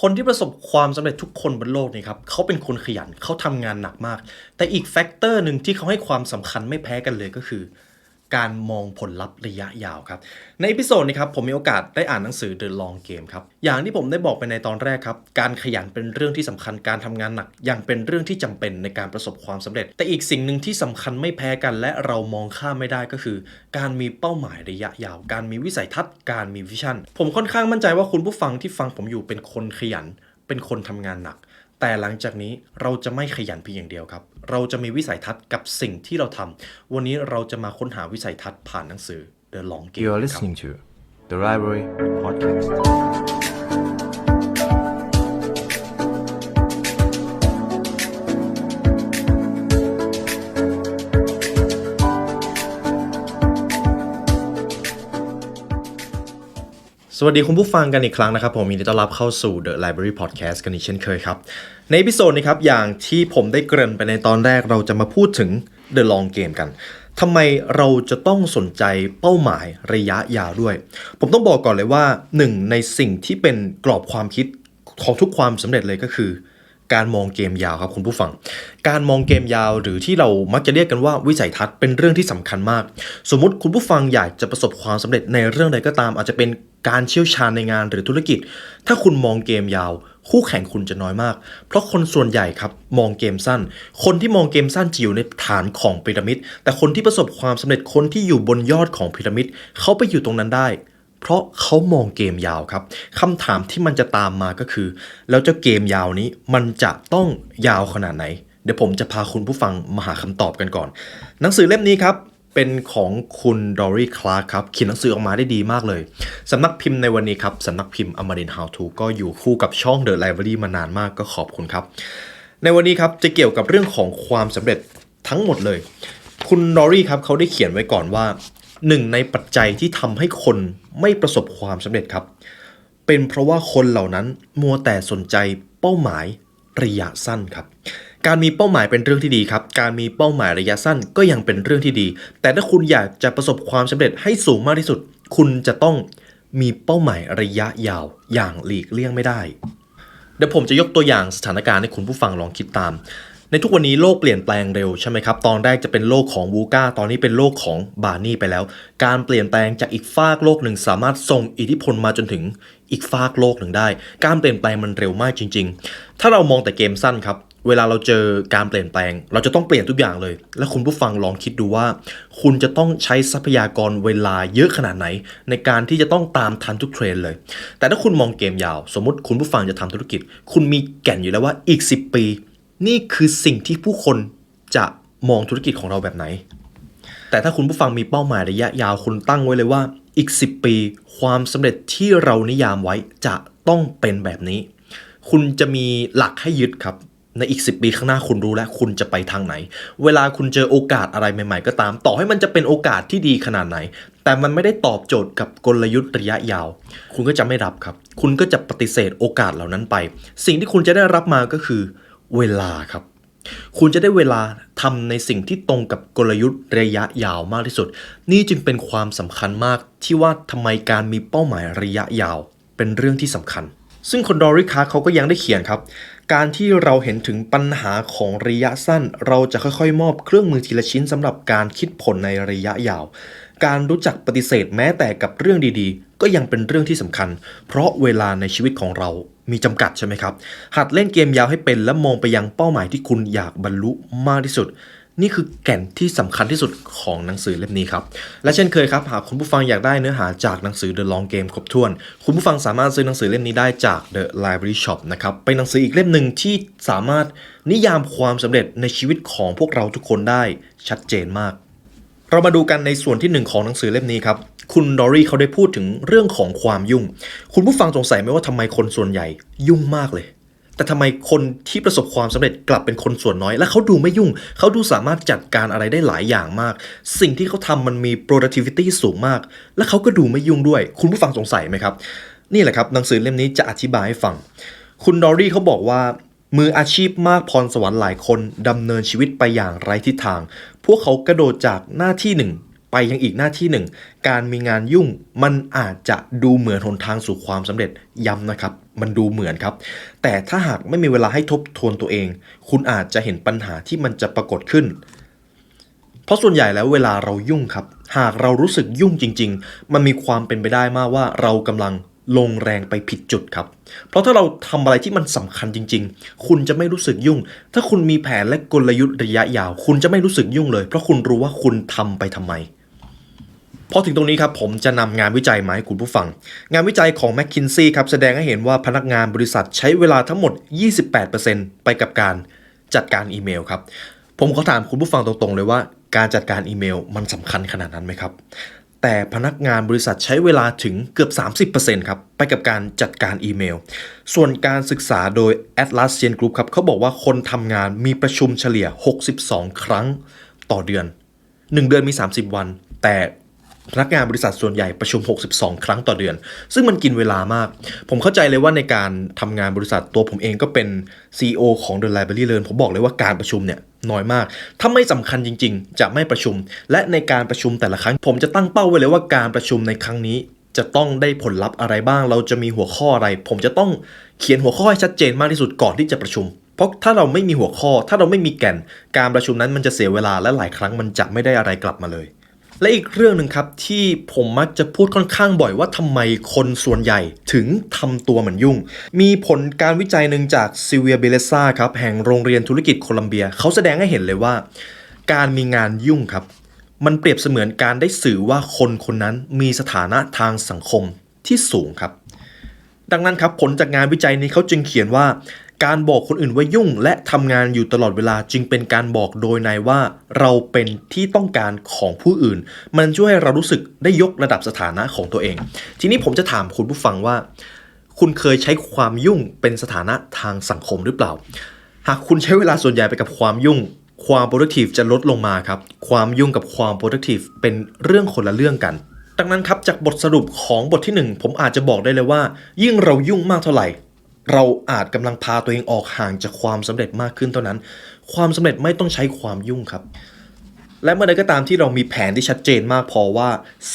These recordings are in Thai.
คนที่ประสบความสำเร็จทุกคนบนโลกนี้ครับเขาเป็นคนขยันเขาทำงานหนักมากแต่อีกแฟกเตอร์หนึ่งที่เขาให้ความสำคัญไม่แพ้กันเลยก็คือการมองผลลัพธ์ระยะยาวครับในอีพิโซดนี้ครับผมมีโอกาสได้อ่านหนังสือ The Long Game ครับอย่างที่ผมได้บอกไปในตอนแรกครับการขยันเป็นเรื่องที่สำคัญการทำงานหนักยังเป็นเรื่องที่จำเป็นในการประสบความสำเร็จแต่อีกสิ่งหนึ่งที่สำคัญไม่แพ้กันและเรามองข้ามไม่ได้ก็คือการมีเป้าหมายระยะยาวการมีวิสัยทัศน์การมีวิชั่นผมค่อนข้างมั่นใจว่าคุณผู้ฟังที่ฟังผมอยู่เป็นคนขยันเป็นคนทำงานหนักแต่หลังจากนี้เราจะไม่ขยันเพียงอย่างเดียวครับเราจะมีวิสัยทัศน์กับสิ่งที่เราทำวันนี้เราจะมาค้นหาวิสัยทัศน์ผ่านหนังสือ The Long Game You are นะครับ listening to The Library Podcast. สวัสดีคุณผู้ฟังกันอีกครั้งนะครับผมยินดีต้อนรับเข้าสู่ The Library Podcast กันอีกเช่นเคยครับในอีพิโซดนี้ครับอย่างที่ผมได้เกริ่นไปในตอนแรกเราจะมาพูดถึง The Long Game กันทำไมเราจะต้องสนใจเป้าหมายระยะยาวด้วยผมต้องบอกก่อนเลยว่าหนึ่งในสิ่งที่เป็นกรอบความคิดของทุกความสำเร็จเลยก็คือการมองเกมยาวครับคุณผู้ฟังการมองเกมยาวหรือที่เรามักจะเรียกกันว่าวิสัยทัศน์เป็นเรื่องที่สำคัญมากสมมุติคุณผู้ฟังอยากจะประสบความสำเร็จในเรื่องใดก็ตามอาจจะเป็นการเชี่ยวชาญในงานหรือธุรกิจถ้าคุณมองเกมยาวคู่แข่งคุณจะน้อยมากเพราะคนส่วนใหญ่ครับมองเกมสั้นคนที่มองเกมสั้นจะอยู่ในฐานของพีระมิดแต่คนที่ประสบความสำเร็จคนที่อยู่บนยอดของพีระมิดเขาไปอยู่ตรงนั้นได้เพราะเขามองเกมยาวครับคำถามที่มันจะตามมาก็คือแล้วเจ้าเกมยาวนี้มันจะต้องยาวขนาดไหนเดี๋ยวผมจะพาคุณผู้ฟังมาหาคำตอบกันก่อนหนังสือเล่มนี้ครับเป็นของคุณดอรี่คลาร์กครับเขียนหนังสือออกมาได้ดีมากเลยสำนักพิมพ์ในวันนี้ครับสำนักพิมพ์อมรินทร์ How to ก็อยู่คู่กับช่อง The Library มานานมากก็ขอบคุณครับในวันนี้ครับจะเกี่ยวกับเรื่องของความสำเร็จทั้งหมดเลยคุณดอรี่ครับเขาได้เขียนไว้ก่อนว่าหนึ่งในปัจจัยที่ทำให้คนไม่ประสบความสำเร็จครับเป็นเพราะว่าคนเหล่านั้นมัวแต่สนใจเป้าหมายระยะสั้นครับการมีเป้าหมายเป็นเรื่องที่ดีครับการมีเป้าหมายระยะสั้นก็ยังเป็นเรื่องที่ดีแต่ถ้าคุณอยากจะประสบความสำเร็จให้สูงมากที่สุดคุณจะต้องมีเป้าหมายระยะยาวอย่างหลีกเลี่ยงไม่ได้เดี๋ยวผมจะยกตัวอย่างสถานการณ์ให้คุณผู้ฟังลองคิดตามในทุกวันนี้โลกเปลี่ยนแปลงเร็วใช่ไหมครับตอนแรกจะเป็นโลกของวูก้าตอนนี้เป็นโลกของบาร์นี่ไปแล้วการเปลี่ยนแปลงจากอีกฟากโลกหนึ่งสามารถส่งอิทธิพลมาจนถึงอีกฟากโลกหนึ่งได้การเปลี่ยนแปลงมันเร็วมากจริงๆถ้าเรามองแต่เกมสั้นครับเวลาเราเจอการเปลี่ยนแปลงเราจะต้องเปลี่ยนทุกอย่างเลยและคุณผู้ฟังลองคิดดูว่าคุณจะต้องใช้ทรัพยากรเวลาเยอะขนาดไหนในการที่จะต้องตามทันทุกเทรนด์เลยแต่ถ้าคุณมองเกมยาวสมมติคุณผู้ฟังจะทำธุรกิจคุณมีแก่นอยู่แล้วว่าอีก10 ปีนี่คือสิ่งที่ผู้คนจะมองธุรกิจของเราแบบไหนแต่ถ้าคุณผู้ฟังมีเป้าหมายระยะยาวคุณตั้งไว้เลยว่าอีก10 ปีความสำเร็จที่เรานิยามไว้จะต้องเป็นแบบนี้คุณจะมีหลักให้ยึดครับในอีก10 ปีข้างหน้าคุณรู้แล้วคุณจะไปทางไหนเวลาคุณเจอโอกาสอะไรใหม่ๆก็ตามต่อให้มันจะเป็นโอกาสที่ดีขนาดไหนแต่มันไม่ได้ตอบโจทย์กับกลยุทธ์ระยะยาวคุณก็จะไม่รับครับคุณก็จะปฏิเสธโอกาสเหล่านั้นไปสิ่งที่คุณจะได้รับมาก็คือเวลาครับคุณจะได้เวลาทำในสิ่งที่ตรงกับกลยุทธ์ระยะยาวมากที่สุดนี่จึงเป็นความสำคัญมากที่ว่าทำไมการมีเป้าหมายระยะยาวเป็นเรื่องที่สำคัญซึ่งคนดอริคาร์เขาก็ยังได้เขียนครับการที่เราเห็นถึงปัญหาของระยะสั้นเราจะค่อยๆมอบเครื่องมือทีละชิ้นสำหรับการคิดผลในระยะยาวการรู้จักปฏิเสธแม้แต่กับเรื่องดีๆก็ยังเป็นเรื่องที่สำคัญเพราะเวลาในชีวิตของเรามีจำกัดใช่ไหมครับหัดเล่นเกมยาวให้เป็นและมองไปยังเป้าหมายที่คุณอยากบรรลุมากที่สุดนี่คือแก่นที่สำคัญที่สุดของหนังสือเล่มนี้ครับและเช่นเคยครับหากคุณผู้ฟังอยากได้เนื้อหาจากหนังสือ The Long Game ครบถ้วนคุณผู้ฟังสามารถซื้อหนังสือเล่มนี้ได้จาก The Library Shop นะครับเป็นหนังสืออีกเล่มหนึ่งที่สามารถนิยามความสำเร็จในชีวิตของพวกเราทุกคนได้ชัดเจนมากเรามาดูกันในส่วนที่1ของหนังสือเล่มนี้ครับคุณดอรี่เขาได้พูดถึงเรื่องของความยุ่งคุณผู้ฟังสงสัยไหมว่าทำไมคนส่วนใหญ่ยุ่งมากเลยแต่ทำไมคนที่ประสบความสำเร็จกลับเป็นคนส่วนน้อยและเขาดูไม่ยุ่งเขาดูสามารถจัดการอะไรได้หลายอย่างมากสิ่งที่เขาทำมันมี productivity สูงมากและเขาก็ดูไม่ยุ่งด้วยคุณผู้ฟังสงสัยไหมครับนี่แหละครับหนังสือเล่มนี้จะอธิบายให้ฟังคุณดอรี่เขาบอกว่ามืออาชีพมากพรสวรรค์หลายคนดำเนินชีวิตไปอย่างไร้ทิศทางพวกเขากระโดดจากหน้าที่หนึ่งไปยังอีกหน้าที่หนึ่งการมีงานยุ่งมันอาจจะดูเหมือนหนทางสู่ความสำเร็จย้ำนะครับ มันดูเหมือนครับแต่ถ้าหากไม่มีเวลาให้ทบทวนตัวเองคุณอาจจะเห็นปัญหาที่มันจะปรากฏขึ้นเพราะส่วนใหญ่แล้วเวลาเรายุ่งครับหากเรารู้สึกยุ่งจริงๆมันมีความเป็นไปได้มากว่าเรากำลังลงแรงไปผิดจุดครับเพราะถ้าเราทำอะไรที่มันสำคัญจริงๆคุณจะไม่รู้สึกยุ่งถ้าคุณมีแผนและกลยุทธ์ระยะยาวคุณจะไม่รู้สึกยุ่งเลยเพราะคุณรู้ว่าคุณทำไปทำไมพอถึงตรงนี้ครับผมจะนำงานวิจัยมาให้คุณผู้ฟังงานวิจัยของ McKinsey ครับแสดงให้เห็นว่าพนักงานบริษัทใช้เวลาทั้งหมด 28% ไปกับการจัดการอีเมลครับผมขอถามคุณผู้ฟังตรงๆเลยว่าการจัดการอีเมลมันสำคัญขนาดนั้นไหมครับแต่พนักงานบริษัทใช้เวลาถึงเกือบ 30% ครับไปกับการจัดการอีเมลส่วนการศึกษาโดย Atlassian Group ครับเขาบอกว่าคนทำงานมีประชุมเฉลี่ย62ครั้งต่อเดือน1เดือนมี30วันแต่พนักงานบริษัทส่วนใหญ่ประชุม62ครั้งต่อเดือนซึ่งมันกินเวลามากผมเข้าใจเลยว่าในการทำงานบริษัทตัวผมเองก็เป็น CEO ของ The Library Learn ผมบอกเลยว่าการประชุมเนี่ยน้อยมากถ้าไม่สำคัญจริงๆจะไม่ประชุมและในการประชุมแต่ละครั้งผมจะตั้งเป้าไว้เลยว่าการประชุมในครั้งนี้จะต้องได้ผลลัพธ์อะไรบ้างเราจะมีหัวข้ออะไรผมจะต้องเขียนหัวข้อให้ชัดเจนมากที่สุดก่อนที่จะประชุมเพราะถ้าเราไม่มีหัวข้อถ้าเราไม่มีแก่นการประชุมนั้นมันจะเสียเวลาและหลายครั้งมันจะไม่ได้อะไรกลับมาเลยและอีกเรื่องหนึ่งครับที่ผมมักจะพูดค่อนข้างบ่อยว่าทำไมคนส่วนใหญ่ถึงทำตัวเหมือนยุ่งมีผลการวิจัยหนึ่งจากซิลเวียเบเลซ่าครับแห่งโรงเรียนธุรกิจโคลัมเบียเขาแสดงให้เห็นเลยว่าการมีงานยุ่งครับมันเปรียบเสมือนการได้สื่อว่าคนคนนั้นมีสถานะทางสังคมที่สูงครับดังนั้นครับผลจากงานวิจัยนี้เขาจึงเขียนว่าการบอกคนอื่นว่ายุ่งและทำงานอยู่ตลอดเวลาจึงเป็นการบอกโดยในว่าเราเป็นที่ต้องการของผู้อื่นมันช่วยให้เรารู้สึกได้ยกระดับสถานะของตัวเองทีนี้ผมจะถามคุณผู้ฟังว่าคุณเคยใช้ความยุ่งเป็นสถานะทางสังคมหรือเปล่าหากคุณใช้เวลาส่วนใหญ่ไปกับความยุ่งความ productive จะลดลงมาครับความยุ่งกับความ productive เป็นเรื่องคนละเรื่องกันดังนั้นครับจากบทสรุปของบทที่1ผมอาจจะบอกได้เลยว่ายิ่งเรายุ่งมากเท่าไหร่เราอาจกำลังพาตัวเองออกห่างจากความสำเร็จมากขึ้นเท่านั้นความสำเร็จไม่ต้องใช้ความยุ่งครับและเมื่อใดก็ตามที่เรามีแผนที่ชัดเจนมากพอว่า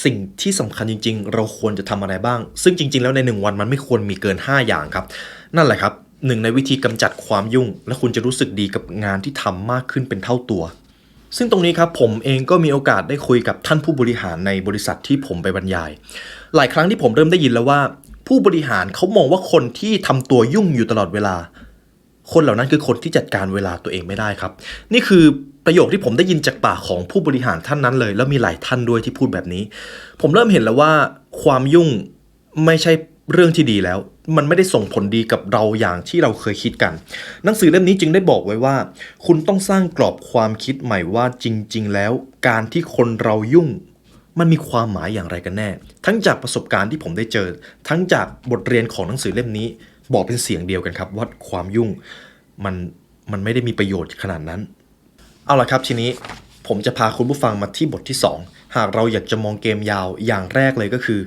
สิ่งที่สำคัญจริงๆเราควรจะทำอะไรบ้างซึ่งจริงๆแล้วใน1วันมันไม่ควรมีเกิน5อย่างครับนั่นแหละครับหนึ่งในวิธีกำจัดความยุ่งและคุณจะรู้สึกดีกับงานที่ทำมากขึ้นเป็นเท่าตัวซึ่งตรงนี้ครับผมเองก็มีโอกาสได้คุยกับท่านผู้บริหารในบริษัทที่ผมไปบรรยายหลายครั้งที่ผมเริ่มได้ยินแล้วว่าผู้บริหารเขามองว่าคนที่ทำตัวยุ่งอยู่ตลอดเวลาคนเหล่านั้นคือคนที่จัดการเวลาตัวเองไม่ได้ครับนี่คือประโยคที่ผมได้ยินจากปากของผู้บริหารท่านนั้นเลยแล้วมีหลายท่านด้วยที่พูดแบบนี้ผมเริ่มเห็นแล้วว่าความยุ่งไม่ใช่เรื่องที่ดีแล้วมันไม่ได้ส่งผลดีกับเราอย่างที่เราเคยคิดกันหนังสือเล่มนี้จึงได้บอกไว้ว่าคุณต้องสร้างกรอบความคิดใหม่ว่าจริงๆแล้วการที่คนเรายุ่งมันมีความหมายอย่างไรกันแน่ทั้งจากประสบการณ์ที่ผมได้เจอทั้งจากบทเรียนของหนังสือเล่มนี้บอกเป็นเสียงเดียวกันครับว่าความยุ่งมันไม่ได้มีประโยชน์ขนาดนั้นเอาล่ะครับทีนี้ผมจะพาคุณผู้ฟังมาที่บทที่2หากเราอยากจะมองเกมยาวอย่างแรกเลยก็คือ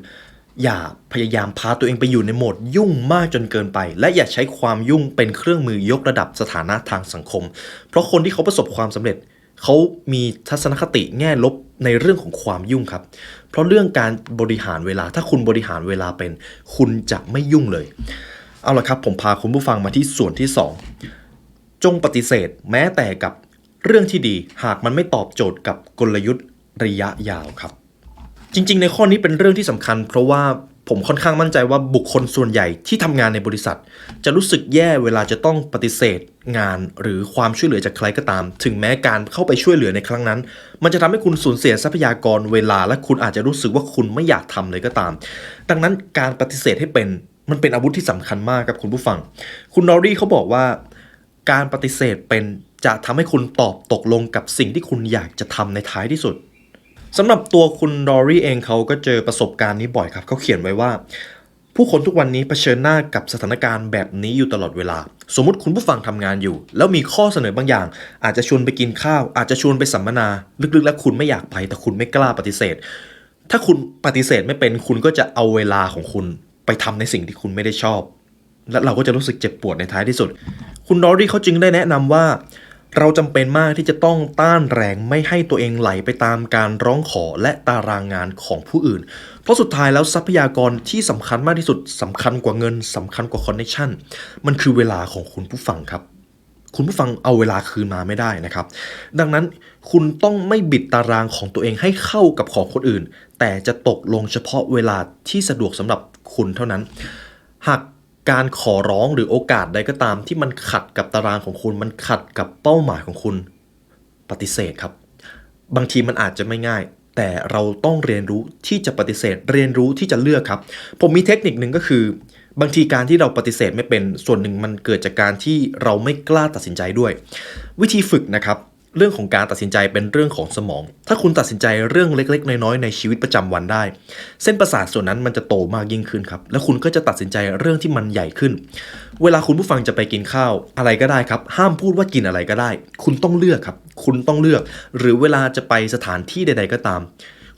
อย่าพยายามพาตัวเองไปอยู่ในโหมดยุ่งมากจนเกินไปและอย่าใช้ความยุ่งเป็นเครื่องมือยกระดับสถานะทางสังคมเพราะคนที่เขาประสบความสำเร็จเขามีทัศนคติแง่ลบในเรื่องของความยุ่งครับเพราะเรื่องการบริหารเวลาถ้าคุณบริหารเวลาเป็นคุณจะไม่ยุ่งเลยเอาล่ะครับผมพาคุณผู้ฟังมาที่ส่วนที่2จงปฏิเสธแม้แต่กับเรื่องที่ดีหากมันไม่ตอบโจทย์กับกลยุทธ์ระยะยาวครับจริงๆในข้อนี้เป็นเรื่องที่สำคัญเพราะว่าผมค่อนข้างมั่นใจว่าบุคคลส่วนใหญ่ที่ทำงานในบริษัทจะรู้สึกแย่เวลาจะต้องปฏิเสธงานหรือความช่วยเหลือจากใครก็ตามถึงแม้การเข้าไปช่วยเหลือในครั้งนั้นมันจะทำให้คุณสูญเสียทรัพยากรเวลาและคุณอาจจะรู้สึกว่าคุณไม่อยากทำเลยก็ตามดังนั้นการปฏิเสธให้เป็นมันเป็นอาวุธที่สำคัญมากครับคุณผู้ฟังคุณนอรี่เขาบอกว่าการปฏิเสธเป็นจะทำให้คุณตอบตกลงกับสิ่งที่คุณอยากจะทำในท้ายที่สุดสำหรับตัวคุณดอรี่เองเขาก็เจอประสบการณ์นี้บ่อยครับเขาเขียนไว้ว่าผู้คนทุกวันนี้เผชิญหน้ากับสถานการณ์แบบนี้อยู่ตลอดเวลาสมมุติคุณผู้ฟังทำงานอยู่แล้วมีข้อเสนอบางอย่างอาจจะชวนไปกินข้าวอาจจะชวนไปสัมมนาลึกๆแล้วคุณไม่อยากไปแต่คุณไม่กล้าปฏิเสธถ้าคุณปฏิเสธไม่เป็นคุณก็จะเอาเวลาของคุณไปทำในสิ่งที่คุณไม่ได้ชอบและเราก็จะรู้สึกเจ็บปวดในท้ายที่สุดคุณดอรี่เขาจึงได้แนะนำว่า เราจำเป็นมากที่จะต้องต้านแรงไม่ให้ตัวเองไหลไปตามการร้องขอและตารางงานของผู้อื่นเพราะสุดท้ายแล้วทรัพยากรที่สำคัญมากที่สุดสำคัญกว่าเงินสำคัญกว่าคอนเนคชั่นมันคือเวลาของคุณผู้ฟังครับคุณผู้ฟังเอาเวลาคืนมาไม่ได้นะครับดังนั้นคุณต้องไม่บิดตารางของตัวเองให้เข้ากับของคนอื่นแต่จะตกลงเฉพาะเวลาที่สะดวกสำหรับคุณเท่านั้นหากการขอร้องหรือโอกาสใดก็ตามที่มันขัดกับตารางของคุณมันขัดกับเป้าหมายของคุณปฏิเสธครับบางทีมันอาจจะไม่ง่ายแต่เราต้องเรียนรู้ที่จะปฏิเสธเรียนรู้ที่จะเลือกครับผมมีเทคนิคหนึ่งก็คือบางทีการที่เราปฏิเสธไม่เป็นส่วนหนึ่งมันเกิดจากการที่เราไม่กล้าตัดสินใจด้วยวิธีฝึกนะครับเรื่องของการตัดสินใจเป็นเรื่องของสมองถ้าคุณตัดสินใจเรื่องเล็กๆน้อยๆในชีวิตประจำวันได้เส้นประสาทส่วนนั้นมันจะโตมากยิ่งขึ้นครับและคุณก็จะตัดสินใจเรื่องที่มันใหญ่ขึ้นเวลาคุณผู้ฟังจะไปกินข้าวอะไรก็ได้ครับห้ามพูดว่ากินอะไรก็ได้คุณต้องเลือกครับคุณต้องเลือกหรือเวลาจะไปสถานที่ใดๆก็ตาม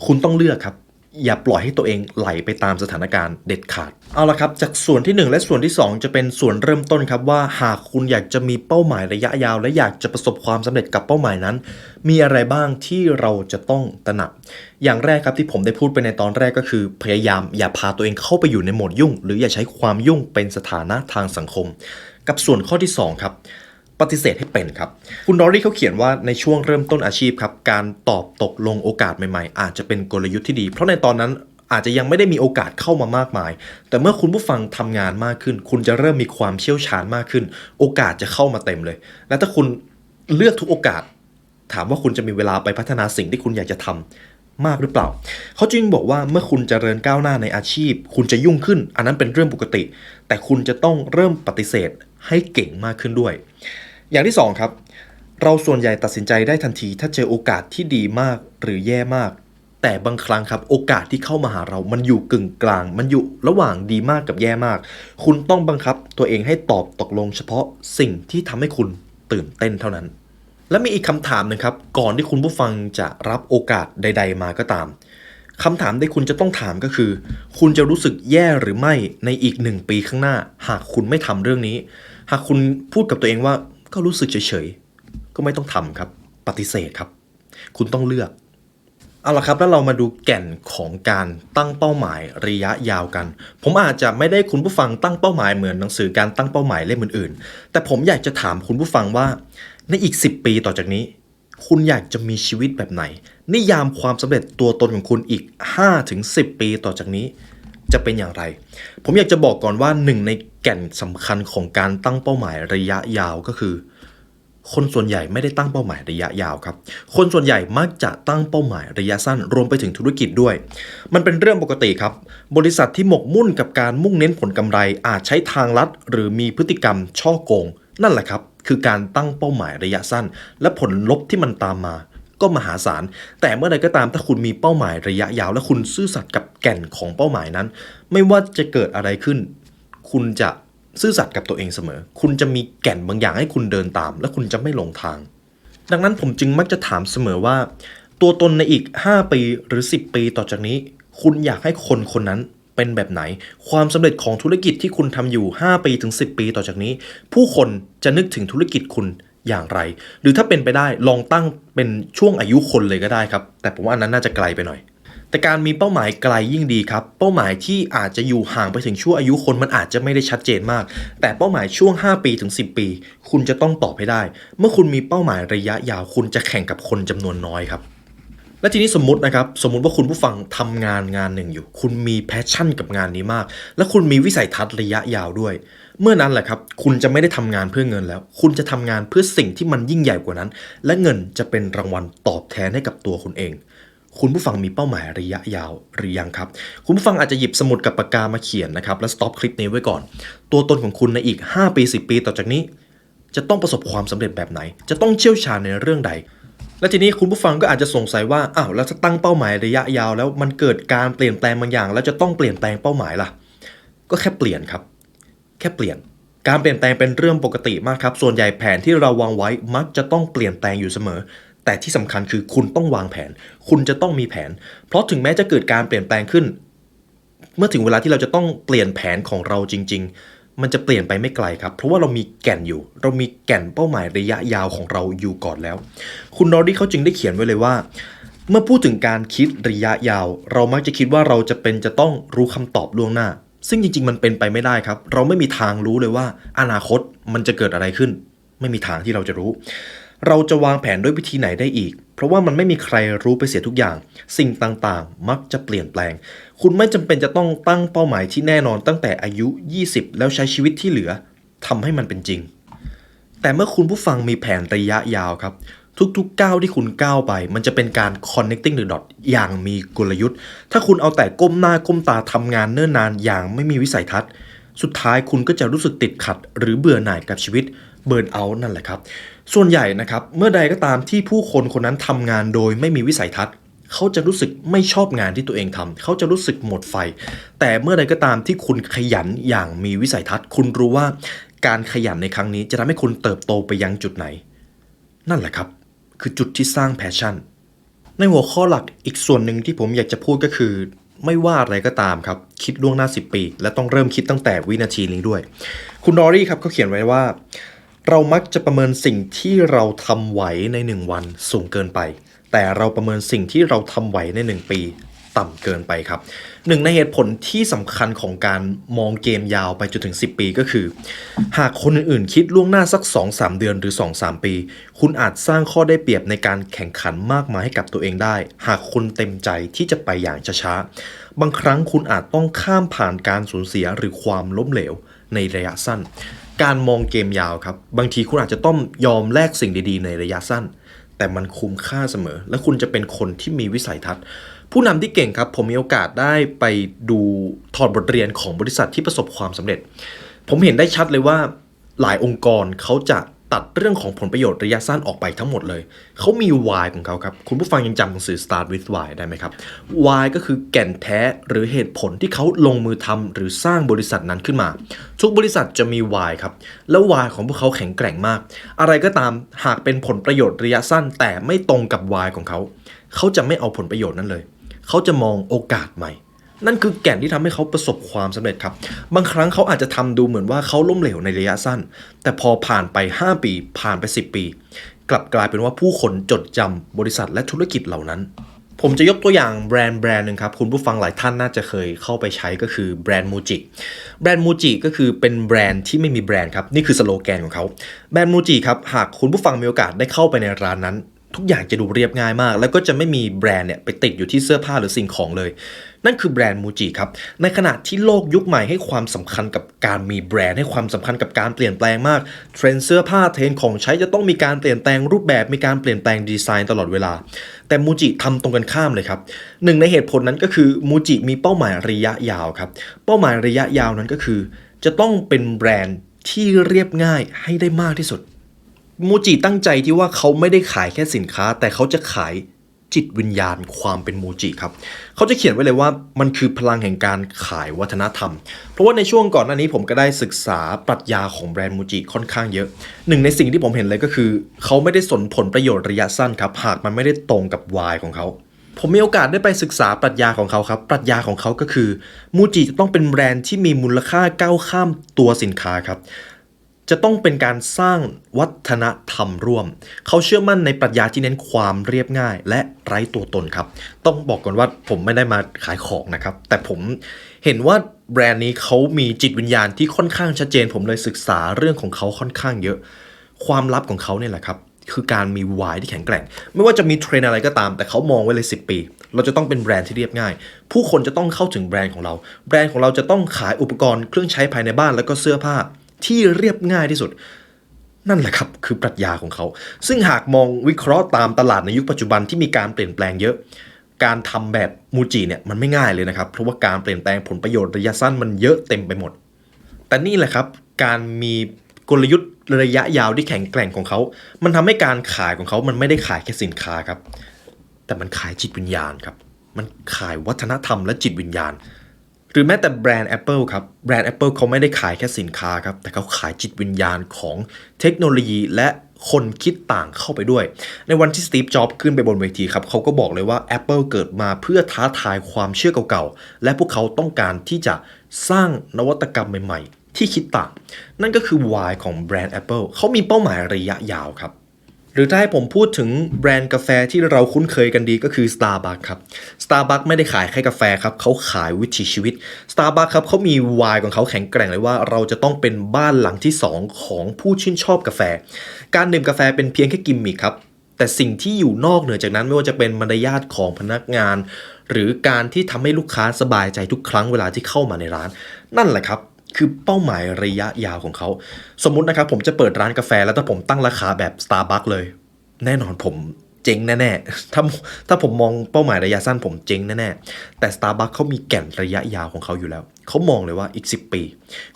คุณต้องเลือกครับอย่าปล่อยให้ตัวเองไหลไปตามสถานการณ์เด็ดขาดเอาละครับจากส่วนที่1และส่วนที่2จะเป็นส่วนเริ่มต้นครับว่าหากคุณอยากจะมีเป้าหมายระยะยาวและอยากจะประสบความสำเร็จกับเป้าหมายนั้นมีอะไรบ้างที่เราจะต้องตระหนักอย่างแรกครับที่ผมได้พูดไปในตอนแรกก็คือพยายามอย่าพาตัวเองเข้าไปอยู่ในโหมดยุ่งหรืออย่าใช้ความยุ่งเป็นสถานะทางสังคมกับส่วนข้อที่2ครับปฏิเสธให้เป็นครับคุณดอรี่เขาเขียนว่าในช่วงเริ่มต้นอาชีพครับการตอบตกลงโอกาสใหม่ๆอาจจะเป็นกลยุทธ์ที่ดีเพราะในตอนนั้นอาจจะยังไม่ได้มีโอกาสเข้ามามากมายแต่เมื่อคุณผู้ฟังทำงานมากขึ้นคุณจะเริ่มมีความเชี่ยวชาญมากขึ้นโอกาสจะเข้ามาเต็มเลยและถ้าคุณเลือกทุกโอกาสถามว่าคุณจะมีเวลาไปพัฒนาสิ่งที่คุณอยากจะทำมากหรือเปล่าเขาจึงบอกว่าเมื่อคุณเจริญก้าวหน้าในอาชีพคุณจะยุ่งขึ้นอันนั้นเป็นเรื่องปกติแต่คุณจะต้องเริ่มปฏิเสธให้เก่งมากขึ้นด้วยอย่างที่2ครับเราส่วนใหญ่ตัดสินใจได้ทันทีถ้าเจอโอกาสที่ดีมากหรือแย่มากแต่บางครั้งครับโอกาสที่เข้ามาหาเรามันอยู่กึ่งกลางมันอยู่ระหว่างดีมากกับแย่มากคุณต้องบังคับตัวเองให้ตอบตกลงเฉพาะสิ่งที่ทำให้คุณตื่นเต้นเท่านั้นและมีอีกคำถามนึงครับก่อนที่คุณผู้ฟังจะรับโอกาสใดๆมาก็ตามคำถามที่คุณจะต้องถามก็คือคุณจะรู้สึกแย่หรือไม่ในอีก1 ปีข้างหน้าหากคุณไม่ทำเรื่องนี้หากคุณพูดกับตัวเองว่าก็รู้สึกเฉยๆก็ไม่ต้องทำครับปฏิเสธครับคุณต้องเลือกเอาละครับแล้วเรามาดูแก่นของการตั้งเป้าหมายระยะยาวกันผมอาจจะไม่ได้คุณผู้ฟังตั้งเป้าหมายเหมือนหนังสือการตั้งเป้าหมายเล่มอื่นๆแต่ผมอยากจะถามคุณผู้ฟังว่าในอีก10 ปีต่อจากนี้คุณอยากจะมีชีวิตแบบไหนนิยามความสำเร็จตัวตนของคุณอีก 5-10 ปีต่อจากนี้จะเป็นอย่างไรผมอยากจะบอกก่อนว่าหนึ่งในแก่นสำคัญของการตั้งเป้าหมายระยะยาวก็คือคนส่วนใหญ่ไม่ได้ตั้งเป้าหมายระยะยาวครับคนส่วนใหญ่มักจะตั้งเป้าหมายระยะสั้นรวมไปถึงธุรกิจด้วยมันเป็นเรื่องปกติครับบริษัทที่หมกมุ่นกับการมุ่งเน้นผลกำไรอาจใช้ทางลัดหรือมีพฤติกรรมฉ้อโกงนั่นแหละครับคือการตั้งเป้าหมายระยะสั้นและผลลบที่มันตามมาก็มหาศาลแต่เมื่อใดก็ตามถ้าคุณมีเป้าหมายระยะยาวและคุณซื่อสัตย์กับแก่นของเป้าหมายนั้นไม่ว่าจะเกิดอะไรขึ้นคุณจะซื่อสัตย์กับตัวเองเสมอคุณจะมีแก่นบางอย่างให้คุณเดินตามและคุณจะไม่หลงทางดังนั้นผมจึงมักจะถามเสมอว่าตัวตนในอีก5 ปีหรือ10 ปีต่อจากนี้คุณอยากให้คนคนนั้นเป็นแบบไหนความสำเร็จของธุรกิจที่คุณทำอยู่5 ปีถึง10 ปีต่อจากนี้ผู้คนจะนึกถึงธุรกิจคุณอย่างไรหรือถ้าเป็นไปได้ลองตั้งเป็นช่วงอายุคนเลยก็ได้ครับแต่ผมว่าอันนั้นน่าจะไกลไปหน่อยแต่การมีเป้าหมายไกลยิ่งดีครับเป้าหมายที่อาจจะอยู่ห่างไปถึงช่วงอายุคนมันอาจจะไม่ได้ชัดเจนมากแต่เป้าหมายช่วง5 ปีถึง10 ปีคุณจะต้องตอบให้ได้เมื่อคุณมีเป้าหมายระยะยาวคุณจะแข่งกับคนจำนวนน้อยครับและทีนี้สมมุติว่าคุณผู้ฟังทำงานหนึ่งอยู่คุณมีแพชชั่นกับงานนี้มากและคุณมีวิสัยทัศน์ระยะยาวด้วยเมื่อนั้นแหละครับคุณจะไม่ได้ทำงานเพื่อเงินแล้วคุณจะทำงานเพื่อสิ่งที่มันยิ่งใหญ่กว่านั้นและเงินจะเป็นรางวัลตอบแทนให้กับตัวคุณเองคุณผู้ฟังมีเป้าหมายระยะยาวหรือยังครับคุณผู้ฟังอาจจะหยิบสมุดกับปากกามาเขียนนะครับและสต็อปคลิปนี้ไว้ก่อนตัวตนของคุณในอีก5 ปี10 ปีต่อจากนี้จะต้องประสบความสำเร็จแบบไหนจะต้องเชี่ยวชาญในเรื่องใดและทีนี้คุณผู้ฟังก็อาจจะสงสัยว่าอ้าวแล้วถ้าตั้งเป้าหมายระยะยาวแล้วมันเกิดการเปลี่ยนแปลงบางอย่างแล้วจะต้องเปลี่ยนแปลงเป้าหมายล่ะก็แค่เปลี่ยนครับแค่เปลี่ยนการเปลี่ยนแปลงเป็นเรื่องปกติมากครับส่วนใหญ่แผนที่เราวางไว้มักจะต้องเปลี่ยนแปลงอยู่เสมอแต่ที่สำคัญคือคุณต้องวางแผนคุณจะต้องมีแผนเพราะถึงแม้จะเกิดการเปลี่ยนแปลงขึ้นเมื่อถึงเวลาที่เราจะต้องเปลี่ยนแผนของเราจริง มันจะเปลี่ยนไปไม่ไกลครับเพราะว่าเรามีแก่นอยู่เรามีแก่นเป้าหมายระยะยาวของเราอยู่ก่อนแล้วคุณนอรี่เขาจึงได้เขียนไว้เลยว่าเมื่อพูดถึงการคิดระยะยาวเรามักจะคิดว่าเราจะต้องรู้คำตอบล่วงหน้าซึ่งจริงๆมันเป็นไปไม่ได้ครับเราไม่มีทางรู้เลยว่าอนาคตมันจะเกิดอะไรขึ้นไม่มีทางที่เราจะรู้เราจะวางแผนด้วยวิธีไหนได้อีกเพราะว่ามันไม่มีใครรู้ไปเสียทุกอย่างสิ่งต่างๆมักจะเปลี่ยนแปลงคุณไม่จำเป็นจะต้องตั้งเป้าหมายที่แน่นอนตั้งแต่อายุ20แล้วใช้ชีวิตที่เหลือทำให้มันเป็นจริงแต่เมื่อคุณผู้ฟังมีแผนระยะยาวครับทุกๆก้าวที่คุณก้าวไปมันจะเป็นการ connecting the dot อย่างมีกลยุทธ์ถ้าคุณเอาแต่ก้มหน้าก้มตาทำงานเนิ่นนานอย่างไม่มีวิสัยทัศน์สุดท้ายคุณก็จะรู้สึกติดขัดหรือเบื่อหน่ายกับชีวิตเบิร์นเอาท์นั่นแหละครับส่วนใหญ่นะครับเมื่อใดก็ตามที่ผู้คนคนนั้นทำงานโดยไม่มีวิสัยทัศน์เขาจะรู้สึกไม่ชอบงานที่ตัวเองทำเขาจะรู้สึกหมดไฟแต่เมื่อใดก็ตามที่คุณขยันอย่างมีวิสัยทัศน์คุณรู้ว่าการขยันในครั้งนี้จะทำให้คุณเติบโตไปยังจุดไหนนั่นแหละครับคือจุดที่สร้างแพชชั่นในหัวข้อหลักอีกส่วนหนึ่งที่ผมอยากจะพูดก็คือไม่ว่าอะไรก็ตามครับคิดล่วงหน้า10 ปีและต้องเริ่มคิดตั้งแต่วินาทีนี้ด้วยคุณดอรี่ครับเขาเขียนไว้ว่าเรามักจะประเมินสิ่งที่เราทำไหวใน1 วันสูงเกินไปแต่เราประเมินสิ่งที่เราทำไหวใน1 ปีต่ำเกินไปครับหนึ่งในเหตุผลที่สำคัญของการมองเกมยาวไปจนถึง10 ปีก็คือหากคนอื่นๆคิดล่วงหน้าสัก 2-3 เดือนหรือ 2-3 ปีคุณอาจสร้างข้อได้เปรียบในการแข่งขันมากมายให้กับตัวเองได้หากคุณเต็มใจที่จะไปอย่างช้าๆบางครั้งคุณอาจต้องข้ามผ่านการสูญเสียหรือความล้มเหลวในระยะสั้นการมองเกมยาวครับบางทีคุณอาจจะต้องยอมแลกสิ่งดีๆในระยะสั้นแต่มันคุ้มค่าเสมอและคุณจะเป็นคนที่มีวิสัยทัศน์ผู้นำที่เก่งครับผมมีโอกาสได้ไปดูถอดบทเรียนของบริษัทที่ประสบความสำเร็จผมเห็นได้ชัดเลยว่าหลายองค์กรเขาจะตัดเรื่องของผลประโยชน์ระยะสั้นออกไปทั้งหมดเลยเขามี why ของเขาครับคุณผู้ฟังยังจำหนังสือ Start with Why ได้ไหมครับ why ก็คือแก่นแท้หรือเหตุผลที่เขาลงมือทำหรือสร้างบริษัทนั้นขึ้นมาทุกบริษัทจะมี why ครับแล้ว why ของพวกเขาแข็งแกร่งมากอะไรก็ตามหากเป็นผลประโยชน์ระยะสั้นแต่ไม่ตรงกับ why ของเขาเขาจะไม่เอาผลประโยชน์นั้นเลยเขาจะมองโอกาสใหม่นั่นคือแก่นที่ทำให้เขาประสบความสำเร็จครับบางครั้งเขาอาจจะทำดูเหมือนว่าเขาล้มเหลวในระยะสั้นแต่พอผ่านไป5 ปีผ่านไป10 ปีกลับกลายเป็นว่าผู้คนจดจำบริษัทและธุรกิจเหล่านั้นผมจะยกตัวอย่างแบรนด์หนึ่งครับคุณผู้ฟังหลายท่านน่าจะเคยเข้าไปใช้ก็คือแบรนด์มูจิก็คือเป็นแบรนด์ที่ไม่มีแบรนด์ครับนี่คือสโลแกนของเขาแบรนด์มูจิครับหากคุณผู้ฟังมีโอกาสได้เข้าไปในร้านนั้นทุกอย่างจะดูเรียบง่ายมากแล้วก็จะไม่มีแบรนด์เนี่ยไปติดอยู่ที่เสื้อผ้าหรือสิ่งของเลยนั่นคือแบรนด์มูจิครับในขณะที่โลกยุคใหม่ให้ความสำคัญกับการมีแบรนด์ให้ความสำคัญกับการเปลี่ยนแปลงมากเทรนด์เสื้อผ้าเทรนด์ของใช้จะต้องมีการเปลี่ยนแปลงรูปแบบมีการเปลี่ยนแปลงดีไซน์ตลอดเวลาแต่มูจิทำตรงกันข้ามเลยครับหนึ่งในเหตุผลนั้นก็คือมูจิมีเป้าหมายระยะยาวครับเป้าหมายระยะยาวนั้นก็คือจะต้องเป็นแบรนด์ที่เรียบง่ายให้ได้มากที่สุดมูจิตั้งใจที่ว่าเขาไม่ได้ขายแค่สินค้าแต่เขาจะขายจิตวิญญาณความเป็นมูจิครับเขาจะเขียนไว้เลยว่ามันคือพลังแห่งการขายวัฒนธรรมเพราะว่าในช่วงก่อนหน้านี้ผมก็ได้ศึกษาปรัชญาของแบรนด์มูจิค่อนข้างเยอะหนึ่งในสิ่งที่ผมเห็นเลยก็คือเขาไม่ได้สนผลประโยชน์ระยะสั้นครับหากมันไม่ได้ตรงกับวายของเขาผมมีโอกาสได้ไปศึกษาปรัชญาของเขาครับปรัชญาของเขาก็คือมูจิจะต้องเป็นแบรนด์ที่มีมูลค่าก้าวข้ามตัวสินค้าครับจะต้องเป็นการสร้างวัฒนธรรมร่วมเขาเชื่อมั่นในปรัชญาที่เน้นความเรียบง่ายและไร้ตัวตนครับต้องบอกก่อนว่าผมไม่ได้มาขายของนะครับแต่ผมเห็นว่าแบรนด์นี้เขามีจิตวิญญาณที่ค่อนข้างชัดเจนผมเลยศึกษาเรื่องของเขาค่อนข้างเยอะความลับของเขาเนี่ยแหละครับคือการมีวายที่แข็งแกร่งไม่ว่าจะมีเทรนด์อะไรก็ตามแต่เขามองไว้เลย10 ปีเราจะต้องเป็นแบรนด์ที่เรียบง่ายผู้คนจะต้องเข้าถึงแบรนด์ของเราแบรนด์ของเราจะต้องขายอุปกรณ์เครื่องใช้ภายในบ้านแล้วก็เสื้อผ้าที่เรียบง่ายที่สุดนั่นแหละครับคือปรัชญาของเขาซึ่งหากมองวิเคราะห์ตามตลาดในยุคปัจจุบันที่มีการเปลี่ยนแปลงเยอะการทำแบบมูจิเนี่ยมันไม่ง่ายเลยนะครับเพราะว่าการเปลี่ยนแปลงผลประโยชน์ระยะสั้นมันเยอะเต็มไปหมดแต่นี่แหละครับการมีกลยุทธ์ระยะยาวที่แข็งแกร่งของเขามันทำให้การขายของเขามันไม่ได้ขายแค่สินค้าครับแต่มันขายจิตวิญญาณครับมันขายวัฒนธรรมและจิตวิญญาณหรือแม้แต่แบรนด์ Apple ครับแบรนด์ Apple เขาไม่ได้ขายแค่สินค้าครับแต่เขาขายจิตวิญญาณของเทคโนโลยีและคนคิดต่างเข้าไปด้วยในวันที่สตีฟ จ็อบส์ขึ้นไปบนเวทีครับเขาก็บอกเลยว่า Apple เกิดมาเพื่อท้าทายความเชื่อเก่าๆและพวกเขาต้องการที่จะสร้างนวัตกรรมใหม่ ที่คิดต่างนั่นก็คือ Why ของแบรนด์ Apple เขามีเป้าหมายระยะยาวครับหรือถ้าให้ผมพูดถึงแบรนด์กาแฟที่เราคุ้นเคยกันดีก็คือ Starbucks ครับ Starbucks ไม่ได้ขายแค่กาแฟครับเขาขายวิถีชีวิต Starbucks ครับเขามี Why ของเขาแข็งแกร่งเลยว่าเราจะต้องเป็นบ้านหลังที่2ของผู้ชื่นชอบกาแฟการดื่มกาแฟเป็นเพียงแค่กิมมิคครับแต่สิ่งที่อยู่นอกเหนือจากนั้นไม่ว่าจะเป็นมารยาทของพนักงานหรือการที่ทำให้ลูกค้าสบายใจทุกครั้งเวลาที่เข้ามาในร้านนั่นแหละครับคือเป้าหมายระยะยาวของเขาสมมุตินะครับผมจะเปิดร้านกาแฟแล้วถ้าผมตั้งราคาแบบ Starbucks เลยแน่นอนผมเจ๊งแน่ๆถ้าผมมองเป้าหมายระยะสั้นผมเจ๊งแน่ๆแต่ Starbucks เขามีแก่นระยะยาวของเขาอยู่แล้วเขามองเลยว่าอีก10 ปี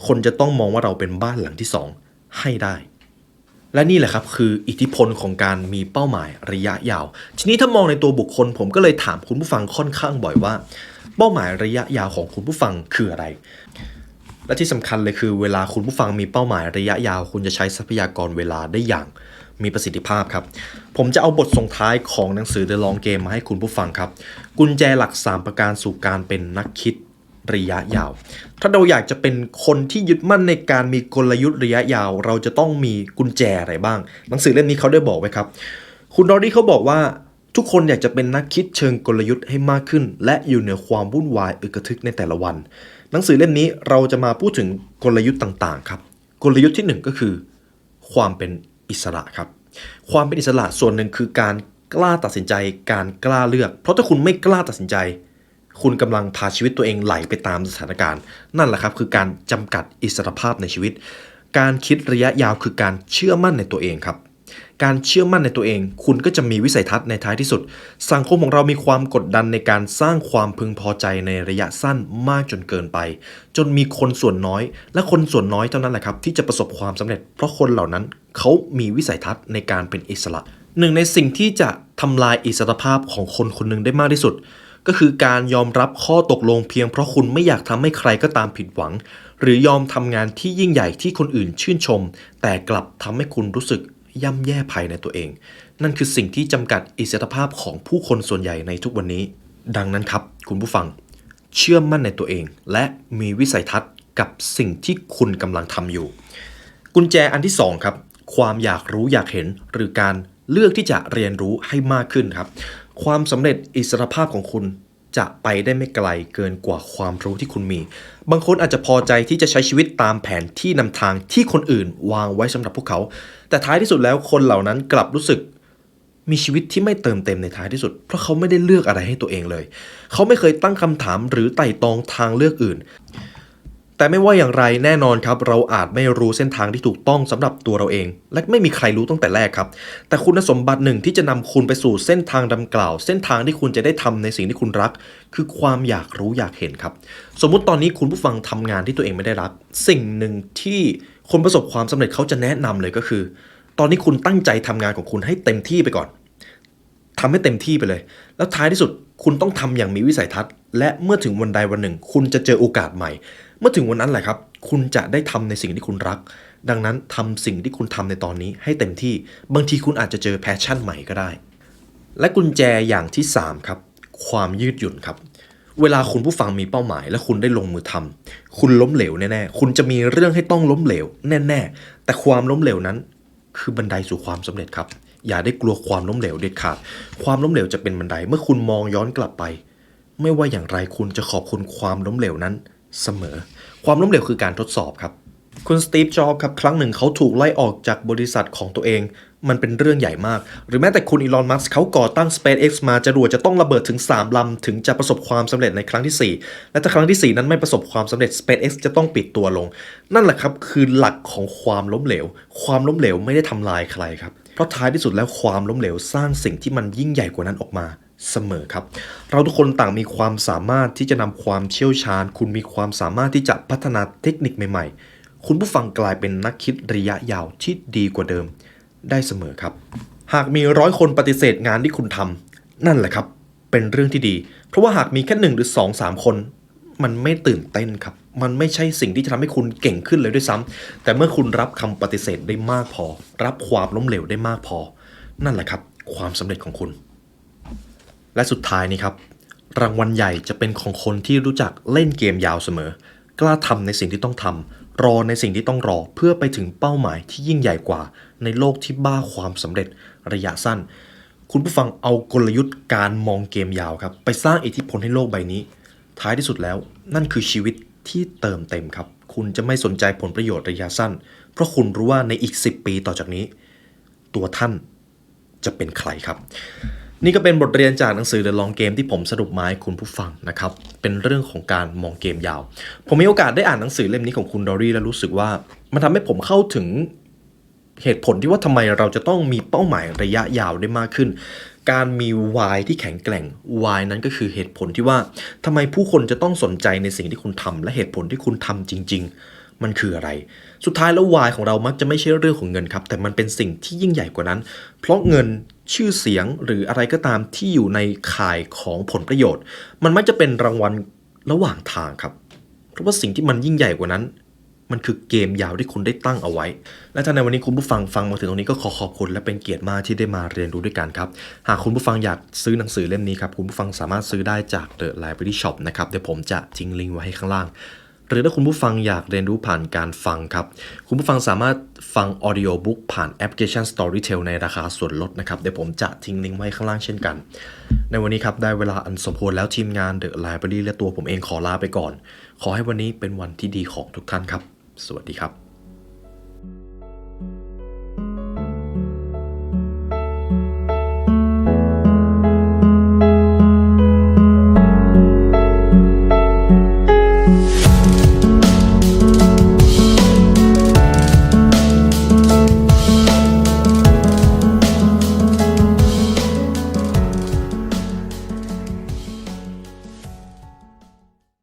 คนจะต้องมองว่าเราเป็นบ้านหลังที่2ให้ได้และนี่แหละครับคืออิทธิพลของการมีเป้าหมายระยะยาวทีนี้ถ้ามองในตัวบุคคลผมก็เลยถามคุณผู้ฟังค่อนข้างบ่อยว่าเป้าหมายระยะยาวของคุณผู้ฟังคืออะไรและที่สำคัญเลยคือเวลาคุณผู้ฟังมีเป้าหมายระยะยาวคุณจะใช้ทรัพยากรเวลาได้อย่างมีประสิทธิภาพครับผมจะเอาบทส่งท้ายของหนังสือ The Long Game มาให้คุณผู้ฟังครับกุญแจหลัก3ประการสู่การเป็นนักคิดระยะยาวถ้าเราอยากจะเป็นคนที่ยึดมั่นในการมีกลยุทธ์ระยะยาวเราจะต้องมีกุญแจอะไรบ้างหนังสือเล่มนี้เขาได้บอกไว้ครับคุณดอรี่เขาบอกว่าทุกคนอยากจะเป็นนักคิดเชิงกลยุทธ์ให้มากขึ้นและอยู่เหนือความวุ่นวายอึกระทึกในแต่ละวันหนังสือเล่มนี้เราจะมาพูดถึงกลยุทธ์ต่างๆครับกลยุทธ์ที่1ก็คือความเป็นอิสระครับความเป็นอิสระส่วนหนึ่งคือการกล้าตัดสินใจการกล้าเลือกเพราะถ้าคุณไม่กล้าตัดสินใจคุณกำลังพาชีวิตตัวเองไหลไปตามสถานการณ์นั่นแหละครับคือการจำกัดอิสรภาพในชีวิตการคิดระยะยาวคือการเชื่อมั่นในตัวเองครับการเชื่อมั่นในตัวเองคุณก็จะมีวิสัยทัศน์ในท้ายที่สุดสังคมของเรามีความกดดันในการสร้างความพึงพอใจในระยะสั้นมากจนเกินไปจนมีคนส่วนน้อยและคนส่วนน้อยเท่านั้นแหละครับที่จะประสบความสำเร็จเพราะคนเหล่านั้นเขามีวิสัยทัศน์ในการเป็นอิสระหนึ่งในสิ่งที่จะทำลายอิสรภาพของคนคนหนึ่งได้มากที่สุดก็คือการยอมรับข้อตกลงเพียงเพราะคุณไม่อยากทำให้ใครก็ตามผิดหวังหรือยอมทำงานที่ยิ่งใหญ่ที่คนอื่นชื่นชมแต่กลับทำให้คุณรู้สึกย่ำแย่ภายในตัวเองนั่นคือสิ่งที่จำกัดอิสรภาพของผู้คนส่วนใหญ่ในทุกวันนี้ดังนั้นครับคุณผู้ฟังเชื่อมั่นในตัวเองและมีวิสัยทัศน์กับสิ่งที่คุณกำลังทำอยู่กุญแจอันที่2ครับความอยากรู้อยากเห็นหรือการเลือกที่จะเรียนรู้ให้มากขึ้นครับความสำเร็จอิสรภาพของคุณจะไปได้ไม่ไกลเกินกว่าความรู้ที่คุณมีบางคนอาจจะพอใจที่จะใช้ชีวิตตามแผนที่นำทางที่คนอื่นวางไว้สำหรับพวกเขาแต่ท้ายที่สุดแล้วคนเหล่านั้นกลับรู้สึกมีชีวิตที่ไม่เติมเต็มในท้ายที่สุดเพราะเขาไม่ได้เลือกอะไรให้ตัวเองเลยเขาไม่เคยตั้งคำถามหรือไต่ตองทางเลือกอื่นแต่ไม่ว่าอย่างไรแน่นอนครับเราอาจไม่รู้เส้นทางที่ถูกต้องสำหรับตัวเราเองและไม่มีใครรู้ตั้งแต่แรกครับแต่คุณสมบัติหนึ่งที่จะนำคุณไปสู่เส้นทางดังกล่าวเส้นทางที่คุณจะได้ทำในสิ่งที่คุณรักคือความอยากรู้อยากเห็นครับสมมุติตอนนี้คุณผู้ฟังทำงานที่ตัวเองไม่ได้รักสิ่งหนึ่งที่คนประสบความสำเร็จเขาจะแนะนำเลยก็คือตอนนี้คุณตั้งใจทำงานของคุณให้เต็มที่ไปก่อนทำให้เต็มที่ไปเลยแล้วท้ายที่สุดคุณต้องทำอย่างมีวิสัยทัศน์และเมื่อถึงวันใดวันหนึ่งคุณจะเจอโอกาสใหม่เมื่อถึงวันนั้นแหละครับคุณจะได้ทำในสิ่งที่คุณรักดังนั้นทำสิ่งที่คุณทำในตอนนี้ให้เต็มที่บางทีคุณอาจจะเจอแพชชั่นใหม่ก็ได้และกุญแจอย่างที่3ครับความยืดหยุ่นครับเวลาคุณผู้ฟังมีเป้าหมายและคุณได้ลงมือทำคุณล้มเหลวแน่ๆคุณจะมีเรื่องให้ต้องล้มเหลวแน่ๆแต่ความล้มเหลวนั้นคือบันไดสู่ความสำเร็จครับอย่าได้กลัวความล้มเหลวเด็ดขาดความล้มเหลวจะเป็นบันไดเมื่อคุณมองย้อนกลับไปไม่ว่าอย่างไรคุณจะขอบคุณความล้มเหลวนั้นเสมอความล้มเหลวคือการทดสอบครับคุณสตีฟ จ็อบส์ครับครั้งหนึ่งเขาถูกไล่ออกจากบริษัทของตัวเองมันเป็นเรื่องใหญ่มากหรือแม้แต่คุณอีลอน มัสก์เขาก่อตั้ง SpaceX มาจรวดจะต้องระเบิดถึง3 ลำถึงจะประสบความสำเร็จในครั้งที่4และถ้าครั้งที่4นั้นไม่ประสบความสำเร็จ SpaceX จะต้องปิดตัวลงนั่นแหละครับคือหลักของความล้มเหลวความล้มเหลวไม่ได้ทำลายใครครับเพราะท้ายที่สุดแล้วความล้มเหลวสร้างสิ่งที่มันยิ่งใหญ่กว่านั้นออกมาเสมอครับเราทุกคนต่างมีความสามารถที่จะนำความเชี่ยวชาญคุณมีความสามารถที่จะพัฒนาเทคนิคใหม่ๆคุณผู้ฟังกลายเป็นนักคิดระยะยาวที่ดีกว่าเดิมได้เสมอครับหากมี100 คนปฏิเสธงานที่คุณทำนั่นแหละครับเป็นเรื่องที่ดีเพราะว่าหากมีแค่1 หรือ 2 3 คนมันไม่ตื่นเต้นครับมันไม่ใช่สิ่งที่จะทำให้คุณเก่งขึ้นเลยด้วยซ้ำแต่เมื่อคุณรับคำปฏิเสธได้มากพอรับความล้มเหลวได้มากพอนั่นแหละครับความสำเร็จของคุณและสุดท้ายนี้ครับรางวัลใหญ่จะเป็นของคนที่รู้จักเล่นเกมยาวเสมอกล้าทำในสิ่งที่ต้องท รอในสิ่งที่ต้องรอเพื่อไปถึงเป้าหมายที่ยิ่งใหญ่กว่าในโลกที่บ้าความสำเร็จระยะสั้นคุณผู้ฟังเอากลยุทธ์การมองเกมยาวครับไปสร้างอิทธิพลให้โลกใบนี้ท้ายที่สุดแล้วนั่นคือชีวิตที่เติมเต็มครับคุณจะไม่สนใจผลประโยชน์ระยะสั้นเพราะคุณรู้ว่าในอีก10 ปีต่อจากนี้ตัวท่านจะเป็นใครครับนี่ก็เป็นบทเรียนจากหนังสือ The Long Game ที่ผมสรุปมาให้คุณผู้ฟังนะครับเป็นเรื่องของการมองเกมยาวผมมีโอกาสได้อ่านหนังสือเล่มนี้ของคุณดอรี่แล้วรู้สึกว่ามันทำให้ผมเข้าถึงเหตุผลที่ว่าทำไมเราจะต้องมีเป้าหมายระยะยาวได้มากขึ้นการมี why ที่แข็งแกร่ง why นั้นก็คือเหตุผลที่ว่าทำไมผู้คนจะต้องสนใจในสิ่งที่คุณทำและเหตุผลที่คุณทำจริงๆมันคืออะไรสุดท้ายแล้ว why ของเรามักจะไม่ใช่เรื่องของเงินครับแต่มันเป็นสิ่งที่ยิ่งใหญ่กว่านั้นเพราะเงินชื่อเสียงหรืออะไรก็ตามที่อยู่ในข่ายของผลประโยชน์มันมักจะเป็นรางวัลระหว่างทางครับเพราะว่าสิ่งที่มันยิ่งใหญ่กว่านั้นมันคือเกมยาวที่คุณได้ตั้งเอาไว้ และถ้าในวันนี้คุณผู้ฟังฟังมาถึงตรงนี้ก็ขอบคุณและเป็นเกียรติมากที่ได้มาเรียนรู้ด้วยกันครับหากคุณผู้ฟังอยากซื้อหนังสือเล่มนี้ครับคุณผู้ฟังสามารถซื้อได้จาก The Library Shop นะครับเดี๋ยวผมจะทิ้งลิงก์ไว้ให้ข้างล่างหรือถ้าคุณผู้ฟังอยากเรียนรู้ผ่านการฟังครับคุณผู้ฟังสามารถฟัง Audio Book ผ่านแอปพลิเคชัน Storytel ในราคาส่วนลดนะครับเดี๋ยวผมจะทิ้งลิงก์ไว้ข้างล่างเช่นกันในวันนี้ครับได้เวลาอันสมควรแล้วทีมงาน The Library และตัวผมเองขอลาไปก่อนขอให้วันนี้เป็นวันที่ดีของทุกท่านครับสวัสดีครับ